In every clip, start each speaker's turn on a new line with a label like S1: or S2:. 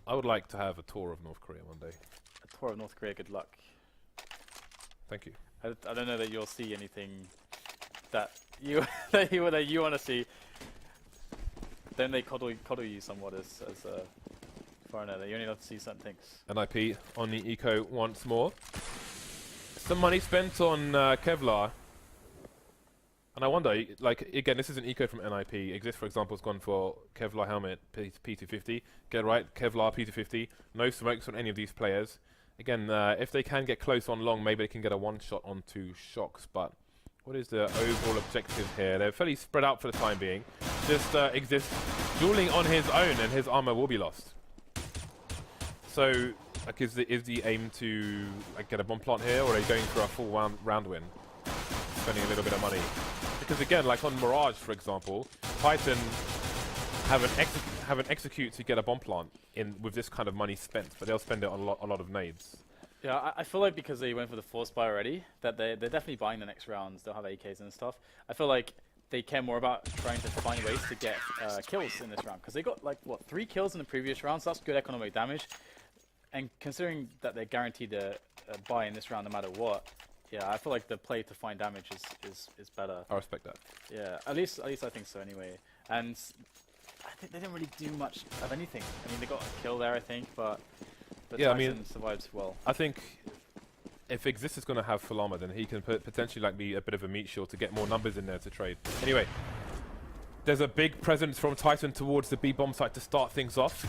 S1: I would like to have a tour of North Korea one day.
S2: A tour of North Korea, good luck.
S1: Thank you.
S2: I don't know that you'll see anything that you that you want to see. Then they coddle you somewhat as a foreigner. You only have to see certain things.
S1: NiP on the eco once more. Some money spent on Kevlar. And I wonder, like, again, this is an eco from NiP. Exist, for example, has gone for Kevlar helmet P250. Get right, Kevlar P250. No smokes on any of these players. Again, if they can get close on long, maybe they can get a one-shot onto shocks. But what is the overall objective here? They're fairly spread out for the time being. Just Exist dueling on his own, and his armor will be lost. So, like, is the aim to like get a bomb plant here, or are they going for a full round win? Spending a little bit of money. Because again, like on Mirage, for example, Titan have an execute to get a bomb plant in with this kind of money spent, but they'll spend it on a lot of nades.
S2: Yeah, I feel like because they went for the force buy already, that they're definitely buying the next rounds. They'll have AKs and stuff. I feel like they care more about trying to find ways to get kills in this round, because they got like what 3 kills in the previous round, so that's good economic damage. And considering that they're guaranteed a buy in this round no matter what. Yeah, I feel like the play to find damage is better.
S1: I respect that.
S2: Yeah, at least I think so anyway. And I think they didn't really do much of anything. I mean, they got a kill there, I think, but
S1: yeah,
S2: Titan
S1: I mean,
S2: survived well.
S1: I think if Exist is going to have full armor, then he can potentially like be a bit of a meat shield to get more numbers in there to trade. Anyway, there's a big presence from Titan towards the B bomb site to start things off.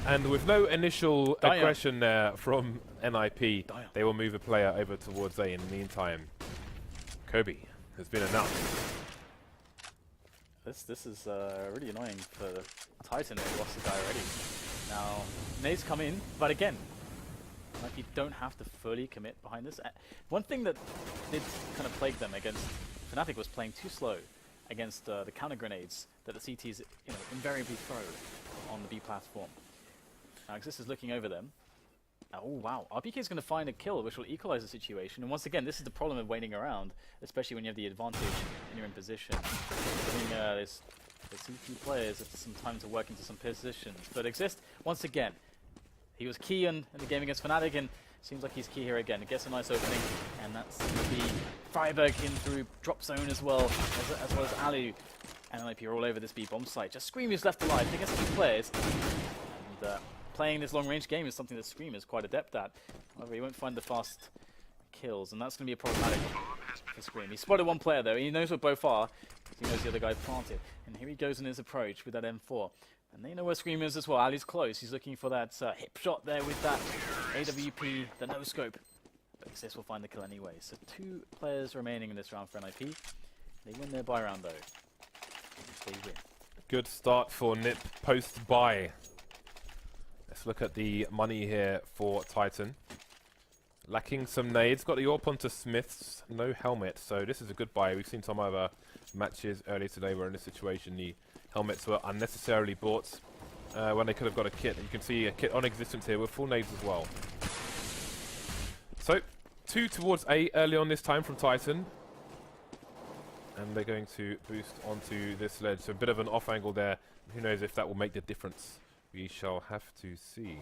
S1: And with no initial aggression there from NiP, they will move a player over towards A in the meantime. Kobe has been announced.
S2: This is really annoying for Titan. They lost the guy already. Now, nades come in, but again, NiP don't have to fully commit behind this. One thing that did kind of plague them against Fnatic was playing too slow against the counter grenades that the CTs invariably throw on the B platform. Now Exist is looking over them. Oh wow, RPK is going to find a kill which will equalize the situation, and once again this is the problem of waiting around, especially when you have the advantage and you're in position. Giving the CT players some time to work into some positions. But Exist, once again, he was key in the game against Fnatic, and seems like he's key here again. It gets a nice opening, and that's going to be Freiberg in through drop zone as well as Alu. And NiP are all over this B bomb site. Just Scream is left alive against 2 players. And playing this long-range game is something that Scream is quite adept at. However, he won't find the fast kills, and that's going to be a problematic for Scream. He spotted 1 player, though. He knows where both are. He knows the other guy planted. And here he goes in his approach with that M4. And they know where Scream is as well. Ali's close. He's looking for that hip shot there with that AWP, the no-scope. But Exist will find the kill anyway. So 2 players remaining in this round for NiP. They win their buy round, though. They win.
S1: Good start for NiP post-buy. Let's look at the money here for Titan. Lacking some nades. Got the AWP onto Smiths. No helmet. So this is a good buy. We've seen some other matches earlier today where in this situation the helmets were unnecessarily bought when they could have got a kit. You can see a kit on existence here with full nades as well. So 2 towards A early on this time from Titan. And they're going to boost onto this ledge. So a bit of an off angle there. Who knows if that will make the difference. We shall have to see.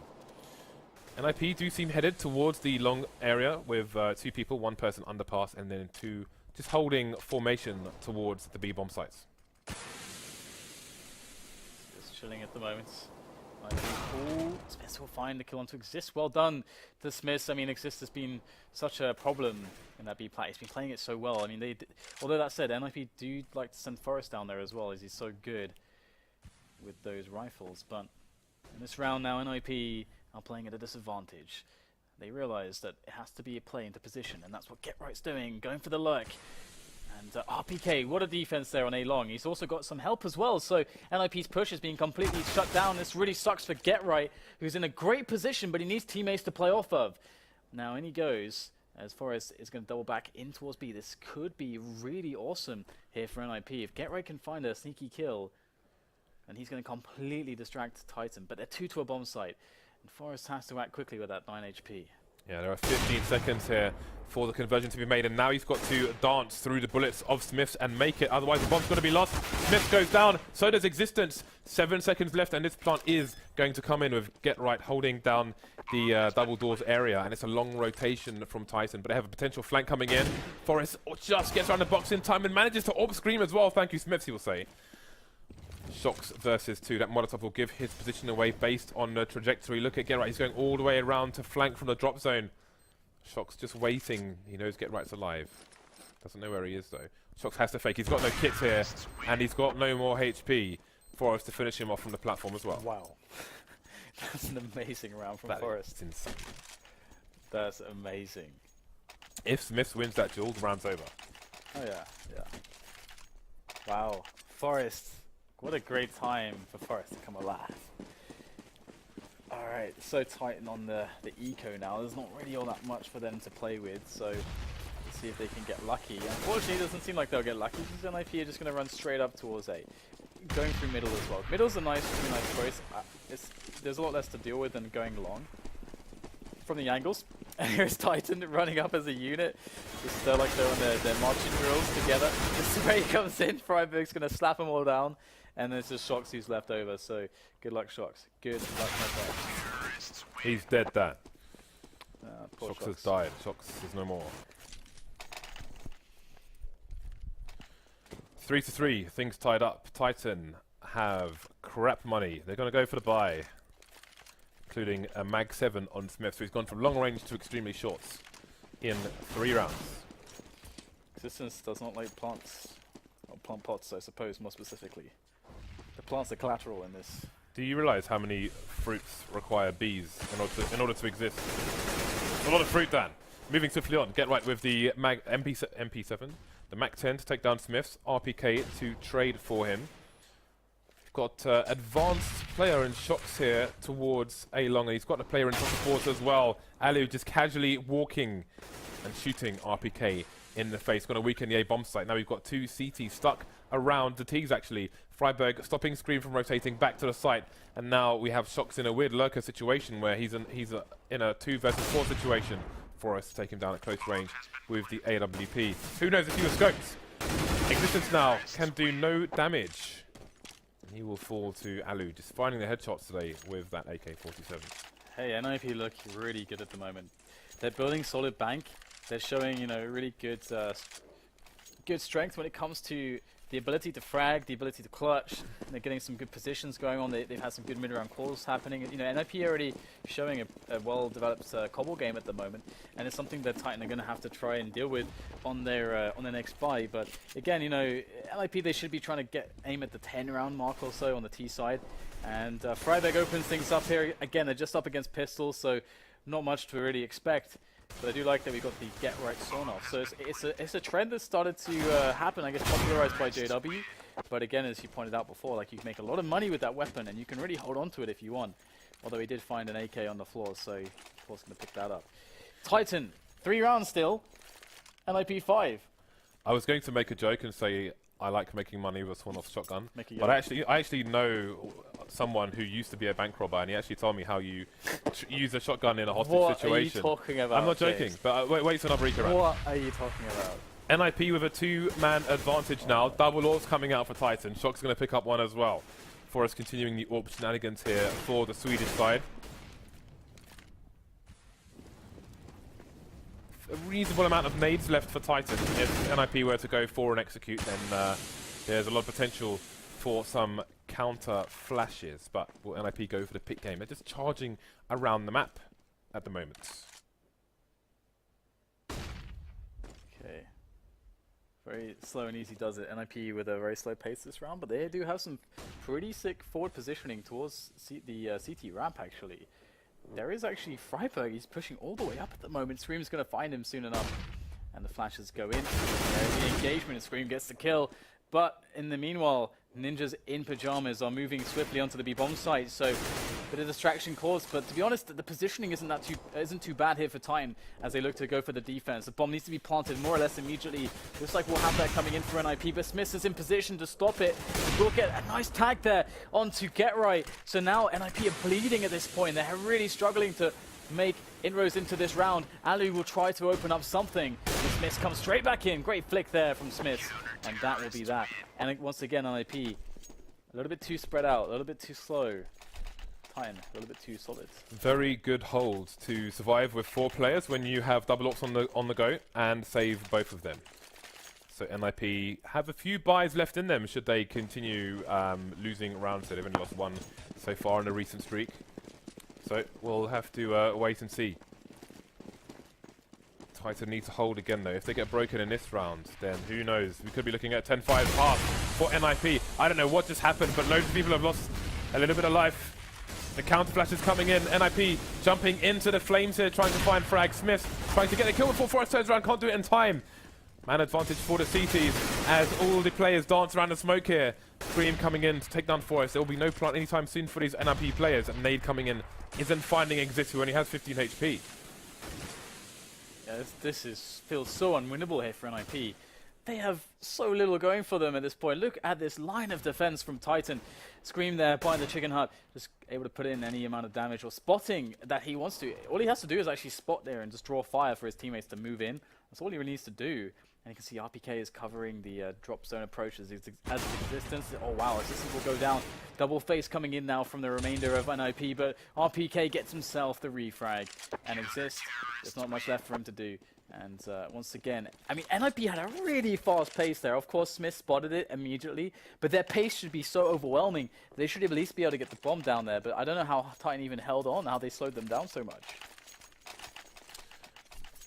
S1: NiP do seem headed towards the long area with 2 people, 1 person underpass, and then 2 just holding formation towards the B bomb sites.
S2: Just chilling at the moment. Oh, Smiths will find the kill onto Exist. Well done to Smiths. I mean, Exist has been such a problem in that B plat. He's been playing it so well. I mean, although that said, NiP do like to send Forrest down there as well, as he's so good with those rifles. But in this round now, NiP are playing at a disadvantage. They realize that it has to be a play into position, and that's what Get Right's doing, going for the lurk. And RPK, what a defense there on A long. He's also got some help as well, so NiP's push is being completely shut down. This really sucks for Get Right, who's in a great position, but he needs teammates to play off of. Now in he goes, as Forrest is going to double back in towards B. This could be really awesome here for NiP. If Get Right can find a sneaky kill, and he's going to completely distract Titan. But they're 2 to a bomb site. And Forrest has to act quickly with that 9 HP.
S1: Yeah, there are 15 seconds here for the conversion to be made, and now he's got to dance through the bullets of Smiths and make it, otherwise the bomb's going to be lost. Smiths goes down, so does Existence. 7 seconds left, and this plant is going to come in with Get Right holding down the double doors area, and it's a long rotation from Titan, but they have a potential flank coming in. Forrest just gets around the box in time and manages to AWP Scream as well. Thank you, Smiths, he will say. Shox versus 2. That Molotov will give his position away based on the trajectory. Look at Get Right. He's going all the way around to flank from the drop zone. Shox just waiting. He knows Get Right's alive. Doesn't know where he is, though. Shox has to fake. He's got no kits here, and he's got no more HP for us to finish him off from the platform as well.
S2: Wow. That's an amazing round from Forrest.
S1: That's insane.
S2: That's amazing.
S1: If Smiths wins that duel, the round's over.
S2: Oh, yeah. Yeah. Wow. Forrest. What a great time for Forrest to come alive. Alright, so Titan on the eco now. There's not really all that much for them to play with, so let's see if they can get lucky. Unfortunately, it doesn't seem like they'll get lucky, because NiP are just going to run straight up towards A. Going through middle as well. Middle's a really nice choice. There's a lot less to deal with than going long. From the angles, and here's Titan running up as a unit. Just like they're on their marching drills together. The spray comes in, Freiburg's going to slap them all down. And there's just Shox who's left over, so good luck, Shox. Good luck, my friend.
S1: He's dead, that.
S2: Poor
S1: Shox has died. Shox is no more. 3-3. Things tied up. Titan have crap money. They're going to go for the buy, including a Mag 7 on Smith. So he's gone from long range to extremely shorts in 3 rounds.
S2: Existence does not like plants. Or plant pots, I suppose, more specifically. The plants are collateral in this.
S1: Do you realize how many fruits require bees in order to exist? A lot of fruit, Dan. Moving swiftly on. Get Right with the MP7. The Mac 10 to take down Smiths. RPK to trade for him. We've got advanced player in Shox here towards A long, and he's got a player in support as well. Alu just casually walking and shooting RPK in the face. Going to weaken the A bomb site. Now we've got 2 CT stuck around the T's actually. Freiburg stopping Scream from rotating back to the site, and now we have Shox in a weird lurker situation where he's in a 2 versus 4 situation for us to take him down at close range with the AWP. Who knows if he was scoped? Existence now can do no damage. He will fall to Alu, just finding the headshots today with that AK-47.
S2: Hey, NiP look really good at the moment. They're building solid bank. They're showing, you know, really good strength when it comes to the ability to frag, the ability to clutch. They're getting some good positions going on. They've had some good mid-round calls happening. You know, NiP are already showing a well-developed Cbble game at the moment, and it's something that Titan are going to have to try and deal with on their next buy. But again, you know, NiP, they should be trying to aim at the 10-round mark or so on the T side. And Freiburg opens things up here. Again, they're just up against pistols, so not much to really expect. But I do like that we got the Get Right sawn off. So it's a trend that started to happen, I guess, popularized by JW. But again, as you pointed out before, like, you can make a lot of money with that weapon, and you can really hold on to it if you want. Although he did find an AK on the floor, so of course going to pick that up. Titan, 3 rounds still. NiP 5.
S1: I was going to make a joke and say I like making money with a sworn-off shotgun, but I actually know someone who used to be a bank robber, and he actually told me how you use a shotgun in a hostage situation.
S2: What are you talking about?
S1: I'm not joking, but wait till another round.
S2: What are you talking about?
S1: NiP with a 2-man advantage now. Double AWPs coming out for Titan. Shox going to pick up one as well. For us continuing the AWP shenanigans here for the Swedish side. A reasonable amount of nades left for Titan. If NiP were to go for and execute, then there's a lot of potential for some counter flashes. But will NiP go for the pick game? They're just charging around the map at the moment.
S2: Okay. Very slow and easy does it. NiP with a very slow pace this round, but they do have some pretty sick forward positioning towards the CT ramp, actually. There is actually Freiburg. He's pushing all the way up at the moment. Scream's going to find him soon enough. And the flashes go in. There's the engagement, and Scream gets the kill. But in the meanwhile, ninjas in pajamas are moving swiftly onto the B-bomb site. So a bit of distraction caused. But to be honest, the positioning isn't too bad here for Titan as they look to go for the defense. The bomb needs to be planted more or less immediately. Looks like we'll have that coming in for NiP. But Smith is in position to stop it. We'll get a nice tag there onto Get Right. So now NiP are bleeding at this point. They're really struggling to make inroads into this round. Alu will try to open up something. Smith comes straight back in. Great flick there from Smith. And that will be that. And once again, NiP, a little bit too spread out, a little bit too slow. Titan, a little bit too solid.
S1: Very good hold to survive with 4 players when you have double ops on the go and save both of them. So NiP have a few buys left in them should they continue losing rounds. So they've only lost 1 so far in a recent streak. So we'll have to wait and see. Titan needs to hold again though. If they get broken in this round, then who knows? We could be looking at 10-5 half for NiP. I don't know what just happened, but loads of people have lost a little bit of life. The counter flash is coming in. NiP jumping into the flames here, trying to find frag. Smith trying to get the kill before Forest turns around, can't do it in time. Man advantage for the CTs as all the players dance around the smoke here. Scream coming in to take down Forest. There will be no plant anytime soon for these NiP players. And Nade coming in isn't finding Exist, who only has 15 HP.
S2: Yeah, feels so unwinnable here for NiP. They have so little going for them at this point. Look at this line of defense from Titan. Scream there behind the chicken hut, just able to put in any amount of damage or spotting that he wants to. All he has to do is actually spot there and just draw fire for his teammates to move in. That's all he really needs to do. And you can see RPK is covering the drop zone approach as its existence. Oh wow, Existence will go down. Double face coming in now from the remainder of NiP, but RPK gets himself the refrag. And Exist, there's not much left for him to do. And once again, I mean, NiP had a really fast pace there. Of course, Smith spotted it immediately, but their pace should be so overwhelming. They should at least be able to get the bomb down there, but I don't know how Titan even held on, how they slowed them down so much.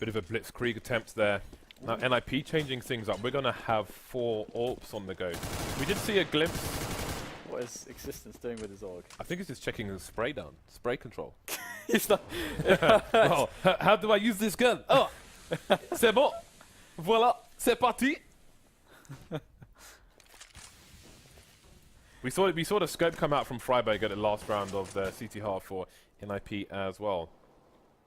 S1: Bit of a blitzkrieg attempt there. Now NiP changing things up. We're going to have 4 AWPs on the go. We did see a glimpse.
S2: What is Existence doing with his org?
S1: I think he's just checking his spray down. Spray control.
S2: He's not.
S1: Well, how do I use this gun? Oh, c'est bon. Voilà, c'est parti. We saw the scope come out from Freiburg at the last round of the CT half for NiP as well.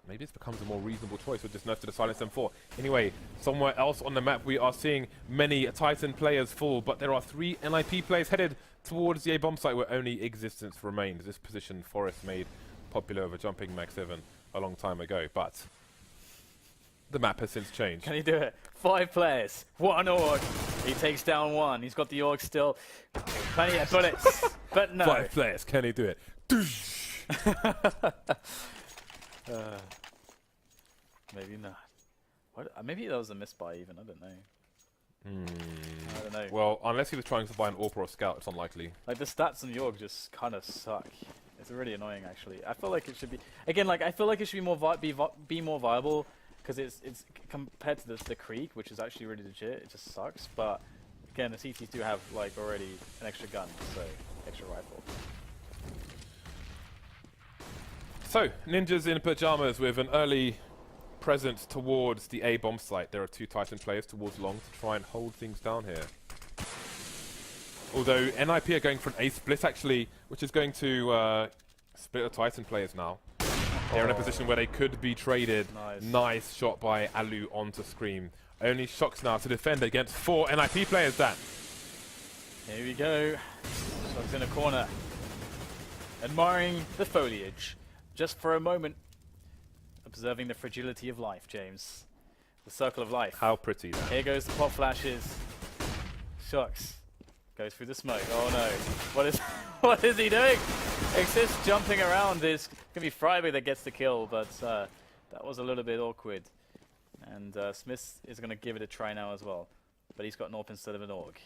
S1: Maybe this becomes a more reasonable choice with just nerf to the Silence M4. Anyway, somewhere else on the map we are seeing many Titan players fall, but there are 3 NiP players headed towards the A bomb site where only Existence remains. This position Forest made popular over jumping Max 7 a long time ago, but the map has since changed.
S2: Can he do it? 5 players, 1 org. He takes down 1. He's got the org still. Plenty of bullets, but no.
S1: 5 players, can he do it?
S2: Maybe not. Maybe that was a misbuy even, I don't know. I don't know.
S1: Well, unless he was trying to buy an AWP or a scout, it's unlikely.
S2: Like, the stats on the org just kind of suck. It's really annoying, actually. I feel like it should be... Again, like, I feel like it should be more viable, because it's compared to the Krieg, which is actually really legit. It just sucks, but again, the CTs do have, like, already an extra gun, so extra rifle.
S1: So, ninjas in pajamas with an early presence towards the A bomb site. There are 2 Titan players towards long to try and hold things down here. Although NiP are going for an A split actually, which is going to split the Titan players now. They're in a position where they could be traded. Nice shot by Alu onto Scream. Only Shocks now to defend against 4 NiP players, Dan.
S2: Here we go. Shocks in a corner. Admiring the foliage. Just for a moment. Observing the fragility of life, James. The circle of life.
S1: How pretty that.
S2: Here goes the pop flashes. Shocks. Goes through the smoke. Oh no. What is he doing? Exist jumping around. It's going to be Freiburg that gets the kill, but that was a little bit awkward. And Smith is going to give it a try now as well. But he's got an AWP instead of an AUG.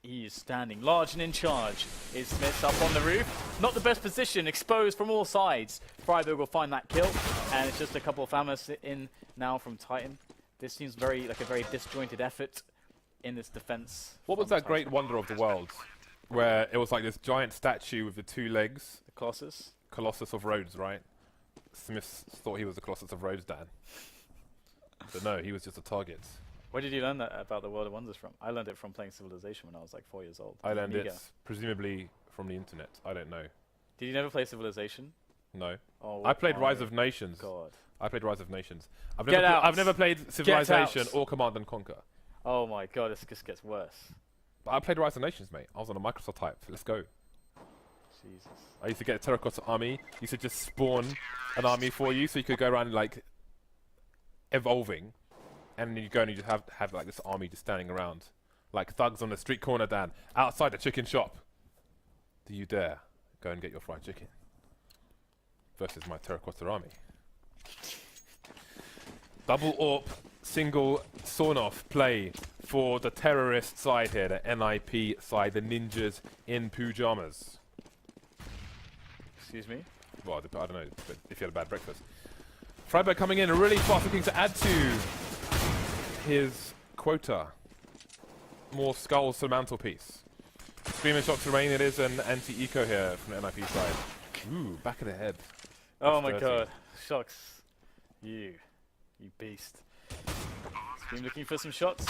S2: He is standing large and in charge. Is Smith up on the roof? Not the best position, exposed from all sides. Freiburg will find that kill, and it's just a couple of FAMAs in now from Titan. This seems like a very disjointed effort in this defense.
S1: What was that great wonder of the world, where it was like this giant statue with the 2 legs?
S2: The Colossus?
S1: Colossus of Rhodes, right? Smith thought he was the Colossus of Rhodes, Dan. But no, he was just a target.
S2: Where did you learn that about the World of Wonders from? I learned it from playing Civilization when I was like 4 years old.
S1: I learned it presumably from the internet. I don't know.
S2: Did you never play Civilization?
S1: No.
S2: Oh,
S1: I played Rise of Nations.
S2: God.
S1: I played Rise of Nations.
S2: I've
S1: never played Civilization or Command and Conquer.
S2: Oh my god, this just gets worse.
S1: But I played Rise of Nations, mate. I was on a Microsoft type. Let's go.
S2: Jesus.
S1: I used to get a terracotta army. Used to just spawn an army for you, so you could go around like evolving, and then you go and you just have like this army just standing around, like thugs on the street corner, Dan, outside the chicken shop. Do you dare go and get your fried chicken versus my terracotta army? Double AWP, single sawn-off play for the terrorist side here, the NiP side, the ninjas in pyjamas.
S2: Excuse me?
S1: Well, I don't know, but if you had a bad breakfast. Freiburg coming in really fast, looking to add to his quota. More skulls to the mantelpiece. Screaming shots remain. It is an anti-eco here from the NiP side. Ooh, back of the head.
S2: Oh
S1: That's
S2: my
S1: dirty.
S2: god. Shocks. You beast. Scream looking for some shots.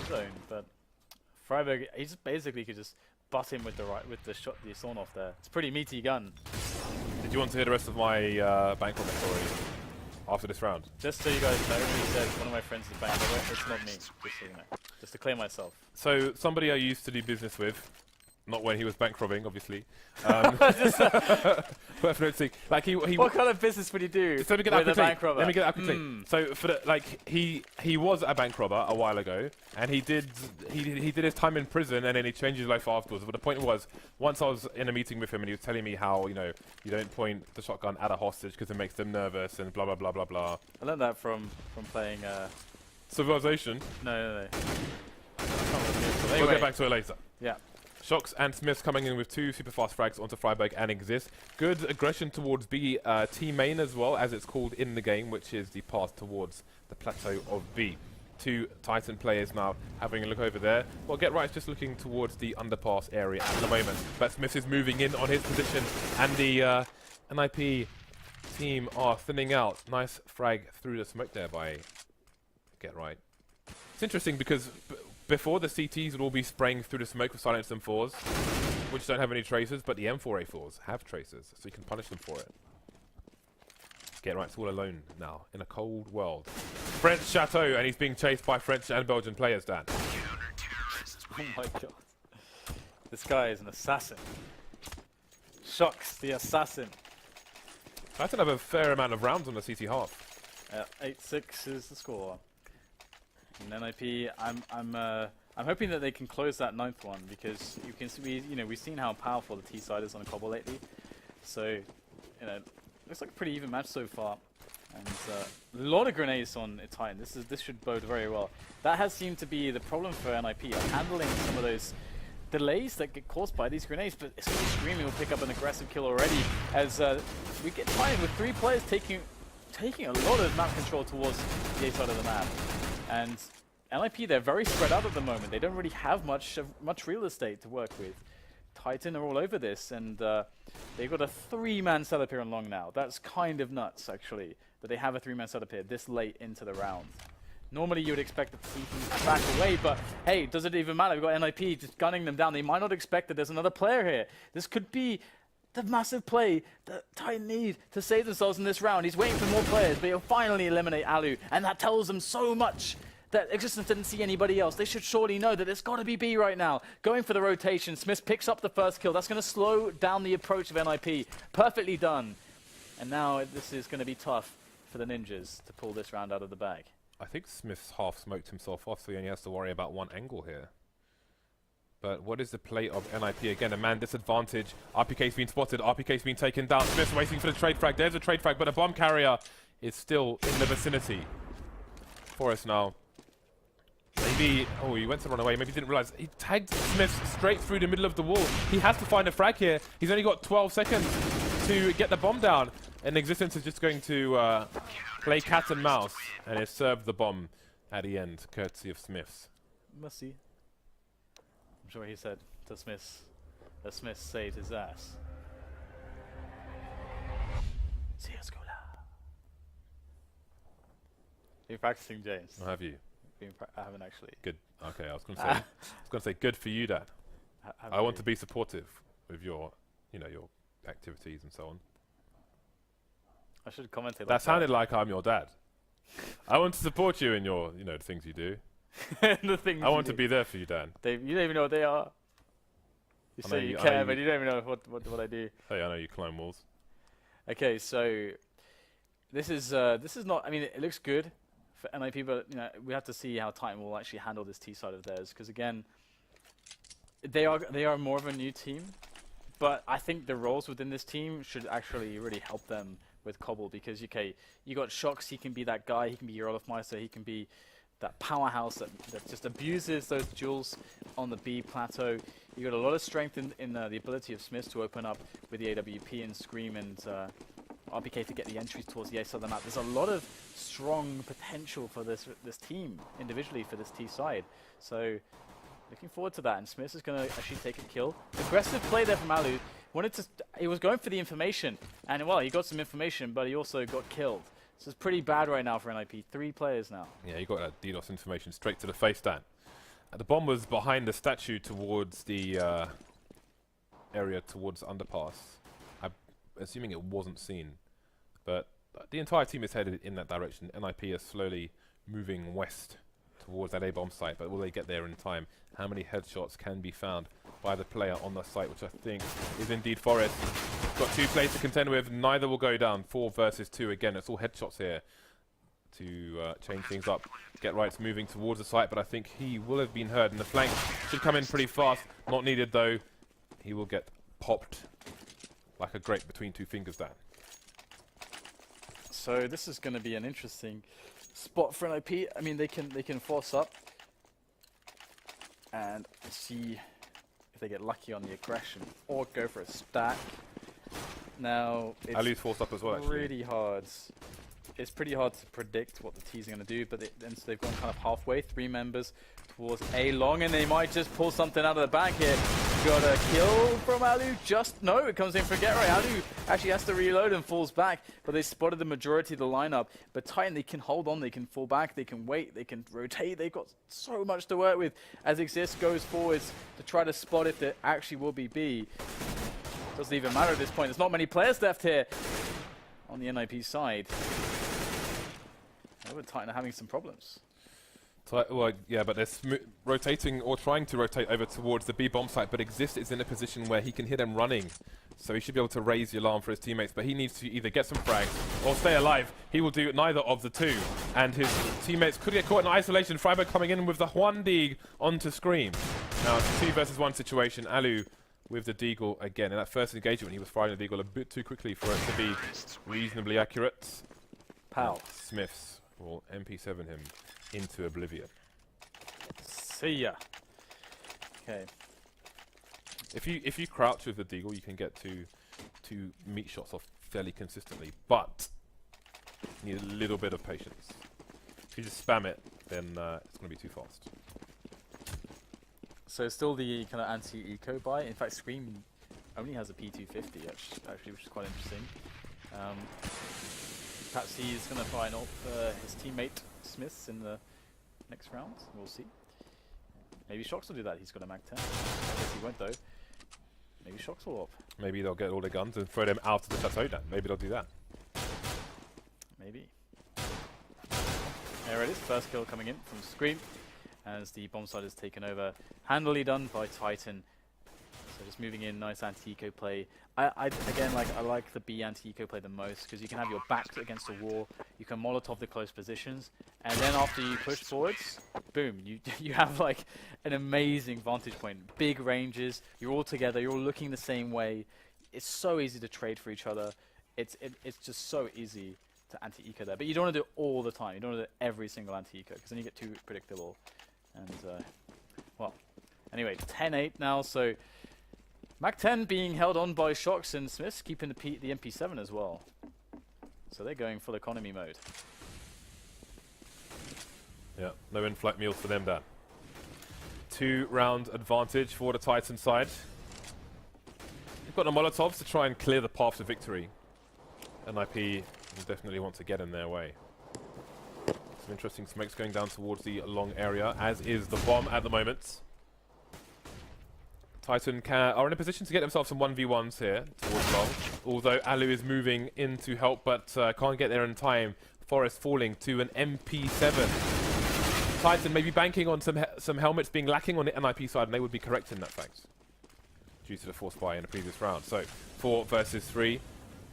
S2: Zone, but Freiburg, he just basically could just butt him with the shot, the sawn off there. It's a pretty meaty gun.
S1: Did you want to hear the rest of my bank robber story after this round?
S2: Just so you guys know, he said one of my friends is a bank robber. It's not me, just so you know. Just to clear myself.
S1: So, somebody I used to do business with, not when he was bank robbing, obviously. Worth noticing. Like
S2: What kind of business would he do
S1: Just let me get
S2: with
S1: that
S2: a
S1: quickly.
S2: bank robber?
S1: Let me get that quickly. So for he was a bank robber a while ago, and he did his time in prison, and then he changed his life afterwards. But the point was, once I was in a meeting with him, and he was telling me how you don't point the shotgun at a hostage because it makes them nervous and blah blah blah blah blah.
S2: I learned that from playing.
S1: Civilization.
S2: No.
S1: We'll get back to it later.
S2: Yeah.
S1: Shocks and Smiths coming in with 2 super fast frags onto Freiburg and Exist. Good aggression towards B, T main as well, as it's called in the game, which is the path towards the plateau of B. 2 Titan players now having a look over there. Well, Get Right's just looking towards the underpass area at the moment, but Smith is moving in on his position, and the NiP team are thinning out. Nice frag through the smoke there by Get Right. It's interesting because before, the CTs would all be spraying through the smoke with silenced M4s, which don't have any tracers, but the M4A4s have tracers, so you can punish them for it. Get Right's all alone now, in a cold world. French Chateau, and he's being chased by French and Belgian players, Dan.
S2: Oh my god. This guy is an assassin. Shocks, the assassin.
S1: Titan have a fair amount of rounds on the CT half.
S2: 8-6 is the score. And NiP, I'm hoping that they can close that 9th one, because you can see, we've seen how powerful the T side is on a cobble lately. So, looks like a pretty even match so far. And a lot of grenades on Titan. This should bode very well. That has seemed to be the problem for NiP, handling some of those delays that get caused by these grenades. But Screaming will pick up an aggressive kill already, as we get Titan with 3 players taking a lot of map control towards the A side of the map. And NiP, they're very spread out at the moment. They don't really have much real estate to work with. Titan are all over this, and they've got a 3-man setup here on long now. That's kind of nuts, actually, that they have a 3-man setup here this late into the round. Normally, you would expect to see things back away, but hey, does it even matter? We've got NiP just gunning them down. They might not expect that there's another player here. This could be the massive play that Titan need to save themselves in this round. He's waiting for more players, but he'll finally eliminate Alu, and that tells them so much that Existence didn't see anybody else. They should surely know that it's got to be B right now. Going for the rotation, Smith picks up the first kill. That's going to slow down the approach of NiP. Perfectly done. And now this is going to be tough for the Ninjas to pull this round out of the bag.
S1: I think Smith's half smoked himself off, so he only has to worry about one angle here. But what is the play of NiP? Again, a man disadvantage. RPK's been spotted. RPK's been taken down. Smith's waiting for the trade frag. There's a trade frag, but a bomb carrier is still in the vicinity for us now. Maybe, oh, he went to run away. Maybe he didn't realize. He tagged Smith straight through the middle of the wall. He has to find a frag here. He's only got 12 seconds to get the bomb down. And Existence is just going to play cat and mouse and is served the bomb at the end, courtesy of Smiths.
S2: Must see. I'm sure he said to Smiths, that Smith saved his ass. CSGO. You're practicing, James.
S1: Or have you?
S2: I haven't actually.
S1: Good. Okay, I was going to say, good for you, Dad. I want to be supportive with your, your activities and so on.
S2: I should commentate.
S1: That
S2: like
S1: sounded like I'm your dad. I want to support you in your, the things you do.
S2: The things
S1: I want to be there for you, Dan.
S2: You don't even know what they are. You
S1: I
S2: say
S1: know
S2: you
S1: you- I
S2: care,
S1: know
S2: but
S1: you-
S2: you don't even know what I do.
S1: Hey, I know you climb walls.
S2: Okay, so this is not. I mean, it looks good for NiP, but you know we have to see how Titan will actually handle this T side of theirs. Because again, they are more of a new team, but I think the roles within this team should actually really help them with Cbble. Because okay, you got Shox, he can be that guy, he can be your Olafmeister, he can be that powerhouse that just abuses those duels on the B plateau. You got a lot of strength in the ability of Smiths to open up with the AWP and Scream and RPK to get the entries towards the A side of the map. There's a lot of strong potential for this team individually for this T side. So looking forward to that. And Smiths is going to actually take a kill. Aggressive play there from Alu. He was going for the information, and well, he got some information, but he also got killed. So it's pretty bad right now for NiP. 3 players now.
S1: Yeah, you got that DDoS information straight to the face, Dan. The bomb was behind the statue towards the area towards underpass. I'm assuming it wasn't seen, but the entire team is headed in that direction. NiP is slowly moving west towards that A-bomb site, but will they get there in time? How many headshots can be found by the player on the site, which I think is indeed Forest. Got 2 players to contend with, neither will go down. 4 versus 2 again, it's all headshots here to change things up. Get Right's moving towards the site, but I think he will have been heard, and the flank should come in pretty fast. Not needed though. He will get popped like a grape between 2 fingers, Dan.
S2: So this is going to be an interesting spot for NiP. I mean, they can force up and see if they get lucky on the aggression or go for a stack. Now it's
S1: Alu's forced up as well, actually.
S2: really hard. It's pretty hard to predict what the T's are going to do, but then so they've gone kind of halfway, 3 members towards A long, and they might just pull something out of the bag here. Got a kill from Alu. No, it comes in for Get Right. Alu actually has to reload and falls back, but they spotted the majority of the lineup. But Titan, they can hold on, they can fall back, they can wait, they can rotate. They've got so much to work with as Exist goes forwards to try to spot if there actually will be B. Doesn't even matter at this point. There's not many players left here on the NiP side. However, Titan are having some problems.
S1: Well, yeah, but they're rotating or trying to rotate over towards the B bomb site, but Exist is in a position where he can hear them running. So he should be able to raise the alarm for his teammates, but he needs to either get some frags or stay alive. He will do neither of the 2. And his teammates could get caught in isolation. Freiburg coming in with the Juan Deeg onto Scream. Now it's a 2 versus 1 situation. Alu with the Deagle again. In that first engagement, he was firing the Deagle a bit too quickly for it to be reasonably accurate.
S2: Pow.
S1: Smiths will MP7 him into oblivion.
S2: See ya. Okay.
S1: If you crouch with the Deagle, you can get two meat shots off fairly consistently, but you need a little bit of patience. If you just spam it, then it's going to be too fast.
S2: So still the kind of anti-eco buy. In fact, Scream only has a P250 actually, which is quite interesting. Perhaps he's going to try and ult his teammate Smiths in the next round. We'll see. Maybe Shox will do that. He's got a Mag 10. I guess he won't though. Maybe Shox will op.
S1: Maybe they'll get all their guns and throw them out of the chateau then. Maybe they'll do that.
S2: Maybe. There it is. First kill coming in from Scream as the bomb site is taken over. Handily done by Titan. So just moving in, nice anti-eco play. Again, I like the B anti-eco play the most because you can have your back against the wall, you can Molotov the close positions, and then after you push forwards, boom, you have like an amazing vantage point. Big ranges, you're all together, you're all looking the same way. It's so easy to trade for each other. It's just so easy to anti-eco there. But you don't want to do it all the time. You don't want to do every single anti-eco because then you get too predictable. And well, anyway, 10-8 now, so Mag 10 being held on by Shox and Smiths, keeping the MP7 as well. So they're going full economy mode.
S1: Yeah, no in-flight meals for them, Dan. 2-round advantage for the Titan side. They've got the Molotovs to try and clear the path to victory. NiP will definitely want to get in their way. Some interesting smokes going down towards the long area, as is the bomb at the moment. Titan are in a position to get themselves some 1v1s here towards long, although Alu is moving in to help, but can't get there in time. Forest falling to an MP7. Titan maybe banking on some helmets being lacking on the NiP side, and they would be correct in that fact. due to the force buy in the previous round. So 4 versus 3.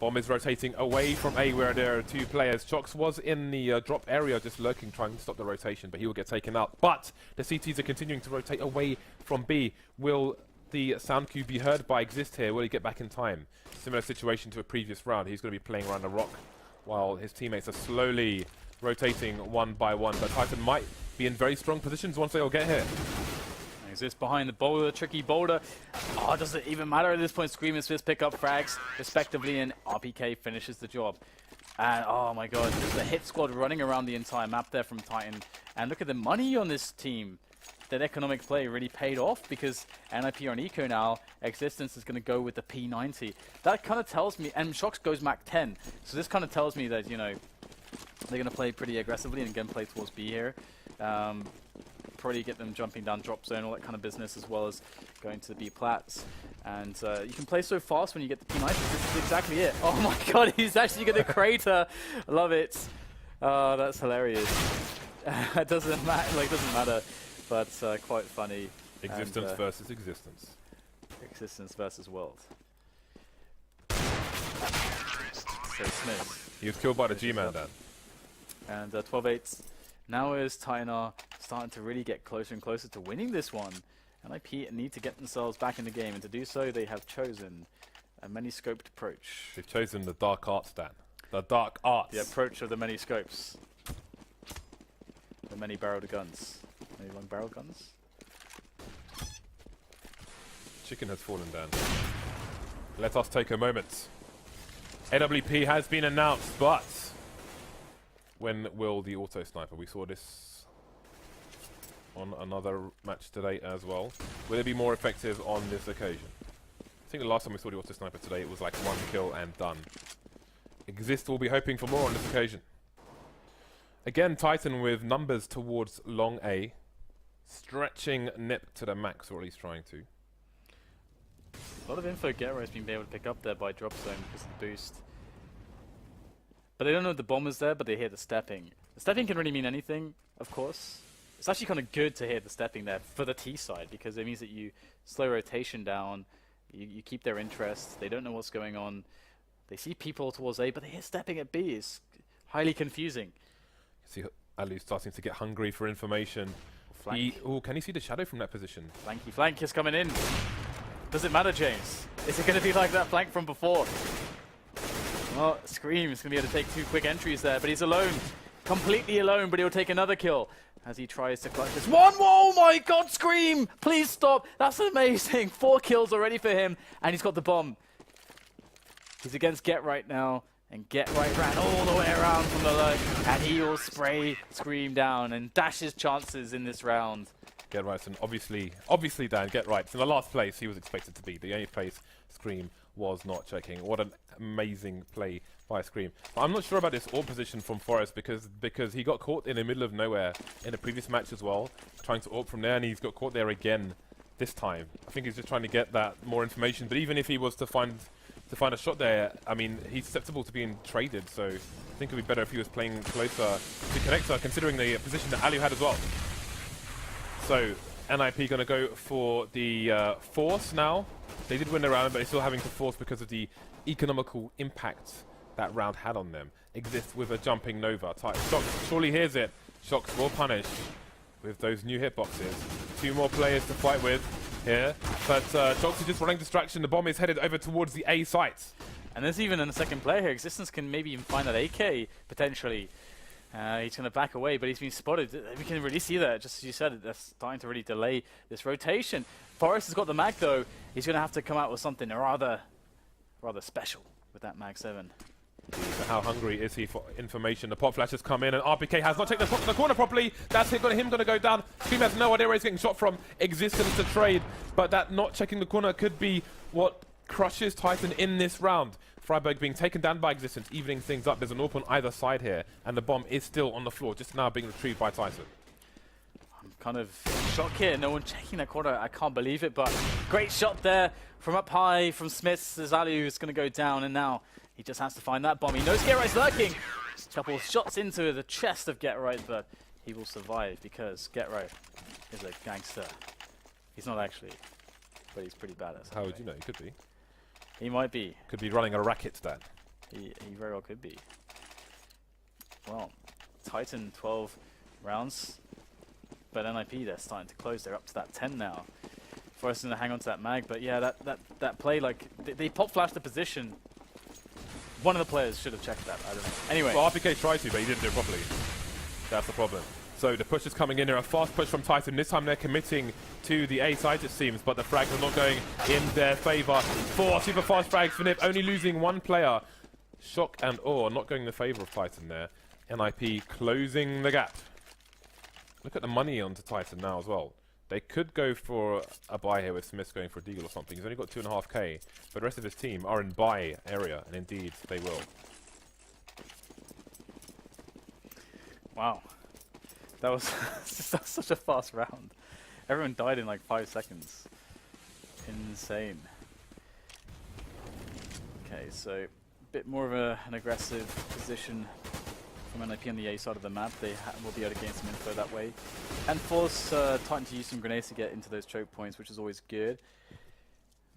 S1: Bomb is rotating away from A where there are 2 players. Chox was in the drop area just lurking, trying to stop the rotation, but he will get taken out. But the CTs are continuing to rotate away from B. Will the sound cue be heard by Exist here? Will he get back in time? Similar situation to a previous round. He's going to be playing around the rock while his teammates are slowly rotating one by one. But Titan might be in very strong positions once they all get here.
S2: Exist behind the boulder, tricky boulder. Oh, does it even matter at this point? Scream and Swiss pick up frags respectively, and RPK finishes the job. And oh my god, there's a hit squad running around the entire map there from Titan. And look at the money on this team. That economic play really paid off because NiP are on eco now. Existence is going to go with the P90. That kind of tells me, and Shox goes Mach 10. So this kind of tells me that, you know, they're going to play pretty aggressively and again play towards B here. Probably get them jumping down drop zone, all that kind of business, as well as going to the B plats. And you can play so fast when you get the P90. This is exactly it. Oh my god, he's actually going to crater. I love it. That's hilarious. It doesn't matter. Like, doesn't matter. But quite funny.
S1: Existence versus existence.
S2: Existence versus world. So Smith.
S1: He was killed by the G-Man then.
S2: And 12-8. Now is Titan are starting to really get closer and closer to winning this one. NiP need to get themselves back in the game, and to do so they have chosen a many-scoped approach.
S1: They've chosen the dark arts, Dan. The dark arts.
S2: The approach of the many scopes. The many barreled guns. Many long barrel guns.
S1: Chicken has fallen down. Let us take a moment. AWP has been announced, but when will the auto sniper? We saw this on another match today as well. Will it be more effective on this occasion? I think the last time we saw the auto sniper today, it was like 1 kill and done. Exist will be hoping for more on this occasion. Again, Titan with numbers towards long A, stretching NiP to the max, or at least trying to.
S2: A lot of info Gero has been able to pick up there by drop zone because of the boost. But they don't know the bomb is there, but they hear the stepping. The stepping can really mean anything, of course. It's actually kind of good to hear the stepping there for the T side, because it means that you slow rotation down, you keep their interest, they don't know what's going on. They see people towards A, but they hear stepping at B. It's highly confusing.
S1: See Alu starting to get hungry for information. Oh, can you see the shadow from that position?
S2: Flanky flank is coming in. Does it matter, James? Is it going to be like that flank from before? Well, Scream is going to be able to take 2 quick entries there, but he's alone. Completely alone, but he'll take another kill as he tries to clutch this one. Oh my god, Scream! Please stop. That's amazing. 4 kills already for him, and he's got the bomb. He's against Get Right now, and Get Right ran all the way around from the low, and he will spray Scream down and dash his chances in this round.
S1: Get Right, and obviously Dan, Get Right. In the last place he was expected to be. The only place Scream was not checking. What an amazing play by Scream. But I'm not sure about this AWP position from Forest because he got caught in the middle of nowhere in the previous match as well, trying to AWP from there, and he's got caught there again this time. I think he's just trying to get that more information. But even if he was to find a shot there, I mean, he's susceptible to being traded, so I think it would be better if he was playing closer to Connector, considering the position that Alu had as well. So, NiP going to go for the force now. They did win the round, but they're still having to force because of the economical impact that round had on them. Exist with a jumping Nova. Shox surely hears it. Shox will punish with those new hitboxes. 2 more players to fight with here, but Shox is just running distraction. The bomb is headed over towards the A site.
S2: And there's even a second player here. Existence can maybe even find that AK, potentially. He's going to back away, but he's been spotted. We can really see that, just as you said, they're starting to really delay this rotation. Forrest has got the mag, though. He's going to have to come out with something rather special with that mag 7.
S1: So how hungry is he for information? The pop flash has come in, and RPK has not taken the corner properly. That's him going to go down. Scream has no idea where he's getting shot from. Existence to trade, but that not checking the corner could be what crushes Titan in this round. Freiburg being taken down by Existence, evening things up. There's an AWP on either side here, and the bomb is still on the floor, just now being retrieved by Titan.
S2: I'm kind of shocked here. No one checking that corner. I can't believe it, but great shot there from up high from Smith. Zalu is going to go down, and now he just has to find that bomb. He knows Get Right's lurking. Couple of shots into the chest of Get Right, but he will survive because Get Right is a gangster. He's not actually, but he's pretty badass.
S1: How would you know? He could be.
S2: He might be.
S1: Could be running a racket, Dan.
S2: He very well could be. Well, Titan 12 rounds, but NiP they're starting to close. They're up to that 10 now. Forrest going to hang on to that mag, but yeah, that play, like they pop flashed the position. One of the players should have checked that. I don't know. Anyway,
S1: well, RPK tried to, but he didn't do it properly. That's the problem. So the push is coming in there, a fast push from Titan. This time they're committing to the A side, it seems, but the frags are not going in their favour. 4 super fast frags for NiP, only losing 1 player. Shock and awe not going in the favour of Titan there. NiP closing the gap. Look at the money onto Titan now as well. They could go for a buy here with Smith going for a deagle or something. He's only got 2.5k, but the rest of his team are in buy area, and indeed they will.
S2: Wow. That was such a fast round. Everyone died in like 5 seconds. Insane. Okay, so a bit more of an aggressive position from NiP on the A side of the map. They will be able to gain some info that way. And force Titan to use some grenades to get into those choke points, which is always good.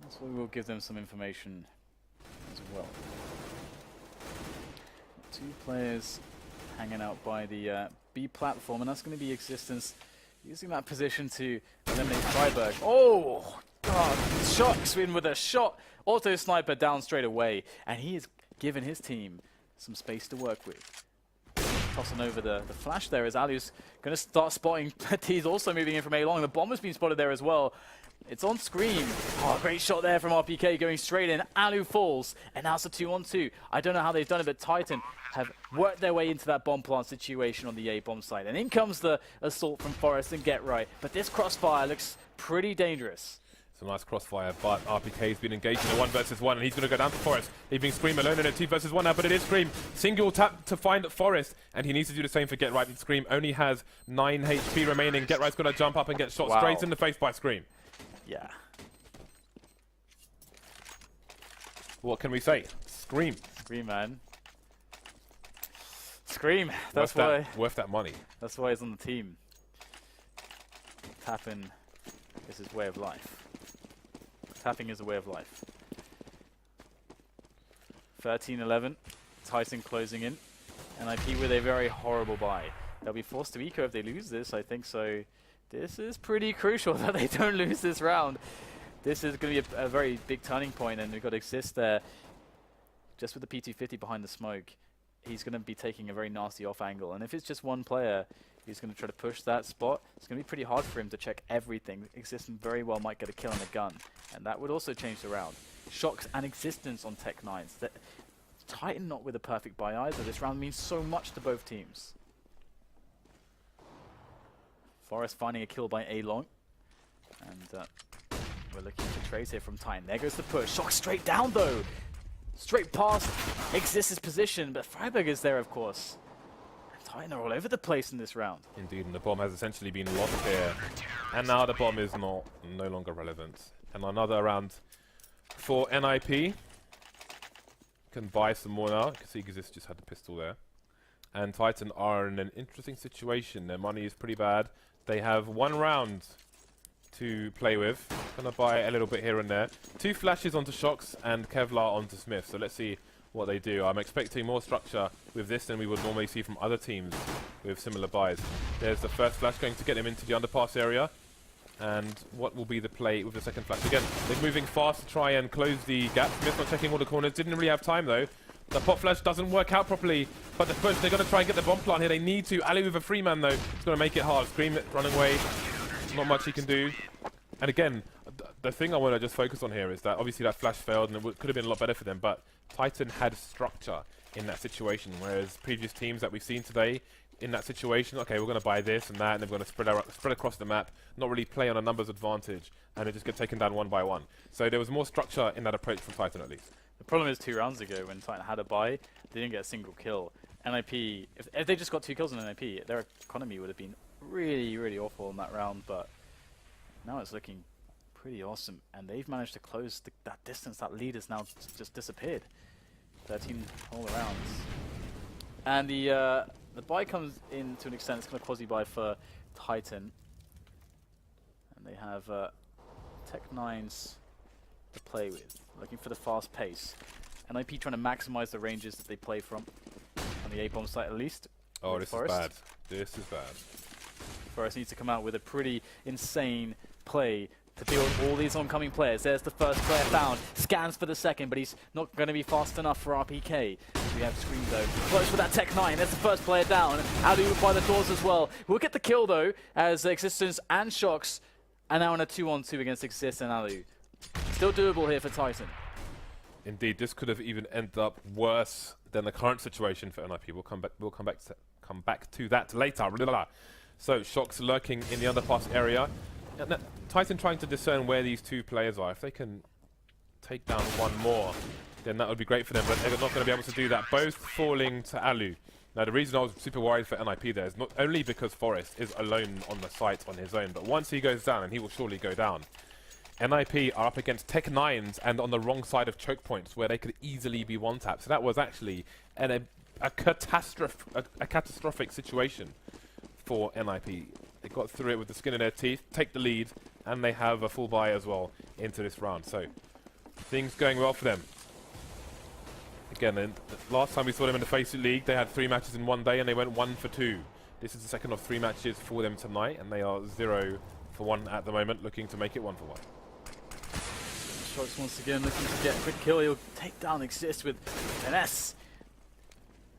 S2: That's why we'll give them some information as well. 2 players hanging out by the B platform, and that's going to be Existence using that position to eliminate Freiburg. Oh, God, Shock's in with a shot. Auto sniper down straight away, and he has given his team some space to work with. Tossing over the flash there as Alu's going to start spotting. He's also moving in from A long. The bomb has been spotted there as well. It's on screen. Oh, great shot there from RPK going straight in. Alu falls, and now it's a 2-on-2. I don't know how they've done it, but Titan have worked their way into that bomb plant situation on the A bomb site. And in comes the assault from Forrest and Get Right. But this crossfire looks pretty dangerous.
S1: It's a nice crossfire, but RPK's been engaged in a 1 versus 1, and he's going to go down to Forrest, leaving Scream alone in a 2 versus 1 now, but it is Scream. Single tap to find Forrest, and he needs to do the same for Get Right, and Scream only has 9 HP remaining. Get Right's going to jump up and get shot straight in the face by Scream.
S2: Yeah.
S1: What can we say? Scream.
S2: Scream, man. Scream. That's why.
S1: Worth that money.
S2: That's why he's on the team. Tapping is his way of life. Tapping is a way of life. 13-11. Titan closing in. NiP with a very horrible buy. They'll be forced to eco if they lose this, I think, so this is pretty crucial that they don't lose this round. This is going to be a very big turning point, and we've got to Exist there. Just with the P250 behind the smoke, he's going to be taking a very nasty off angle, and if it's just 1 player who's going to try to push that spot, it's going to be pretty hard for him to check everything. Existence very well might get a kill on a gun, and that would also change the round. Shocks and Existence on Tech 9s. That Titan not with a perfect buy either. This round means so much to both teams. Forrest finding a kill by A long, and we're looking for trades here from Titan. There goes the push. Shock straight down though. Straight past Exist's position, but Freiburg is there, of course. And Titan are all over the place in this round.
S1: Indeed, and the bomb has essentially been lost here. And now the bomb is no longer relevant. And another round for NiP. Can buy some more now. You can see Exist just had the pistol there. And Titan are in an interesting situation. Their money is pretty bad. They have 1 round to play with. Gonna buy a little bit here and there. 2 flashes onto Shocks and Kevlar onto Smith. So let's see what they do. I'm expecting more structure with this than we would normally see from other teams with similar buys. There's the first flash going to get him into the underpass area. And what will be the play with the second flash? Again, they're moving fast to try and close the gap. Smith not checking all the corners. Didn't really have time though. The pop flash doesn't work out properly, but the push, they're going to try and get the bomb plant here. They need to. Ali with a free man though. It's going to make it hard. Scream running away. Not much he can do. And again, the thing I want to just focus on here is that obviously that flash failed and it could have been a lot better for them, but Titan had structure in that situation, whereas previous teams that we've seen today in that situation, okay, we're going to buy this and that, and they're going to spread across the map, not really play on a numbers advantage, and they just get taken down 1 by 1. So there was more structure in that approach from Titan at least.
S2: The problem is 2 rounds ago when Titan had a buy, they didn't get a single kill. NiP, if they just got 2 kills on NiP, their economy would have been really, really awful in that round, but now it's looking pretty awesome, and they've managed to close that distance. That lead has now just disappeared. 13 all rounds. And the buy comes in to an extent. It's kind of quasi-buy for Titan. And they have Tech9's to play with, looking for the fast pace. NiP trying to maximize the ranges that they play from on the A-bomb site at least.
S1: Oh, this is bad. This is bad.
S2: Forest needs to come out with a pretty insane play to deal with all these oncoming players. There's the first player found. Scans for the second, but he's not going to be fast enough for RPK. We have Scream though. Close for that Tech9. There's the first player down. Alu by the doors as well. We'll get the kill though, as Existence and Shox are now in a 2-on-2 against Exist and Alu. Still doable here for Titan.
S1: Indeed, this could have even ended up worse than the current situation for NiP. We'll come back to that later. So Shox lurking in the underpass area. And Titan trying to discern where these two players are. If they can take down one more, then that would be great for them, but they're not going to be able to do that. Both falling to Alu. Now, the reason I was super worried for NiP there is not only because Forest is alone on the site on his own, but once he goes down, and he will surely go down, NiP are up against Tech9s and on the wrong side of choke points where they could easily be one-tapped. So that was actually a catastrophic situation for NiP. They got through it with the skin in their teeth, take the lead, and they have a full buy as well into this round. So things going well for them. Again, the last time we saw them in the FACEIT League, they had 3 matches in one day and they went 1 for 2. This is the second of 3 matches for them tonight, and they are 0 for 1 at the moment, looking to make it 1 for 1.
S2: Shox once again looking to get a quick kill. He'll take down Exist with an S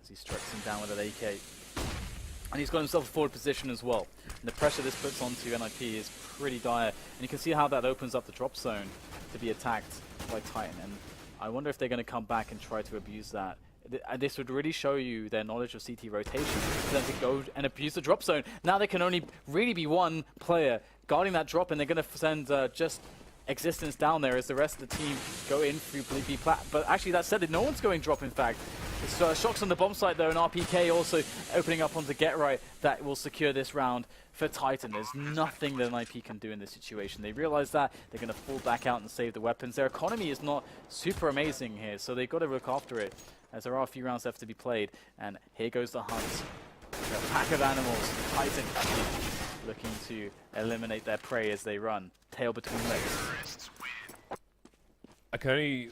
S2: as he strikes him down with an AK. And he's got himself a forward position as well. And the pressure this puts onto NiP is pretty dire. And you can see how that opens up the drop zone to be attacked by Titan. And I wonder if they're going to come back and try to abuse that. This would really show you their knowledge of CT rotation for them to go and abuse the drop zone. Now there can only really be one player guarding that drop, and they're going to send just Existence down there as the rest of the team go in through B plat. But actually, that said, no one's going drop, in fact. It's Shox on the bomb site though, and RPK also opening up onto Get Right. That will secure this round for Titan. There's nothing that NiP can do in this situation. They realize that. They're going to fall back out and save the weapons. Their economy is not super amazing here, so they've got to look after it, as there are a few rounds left to be played. And here goes the hunt. A pack of animals. Titan looking to eliminate their prey as they run. Tail between legs.
S1: I can only,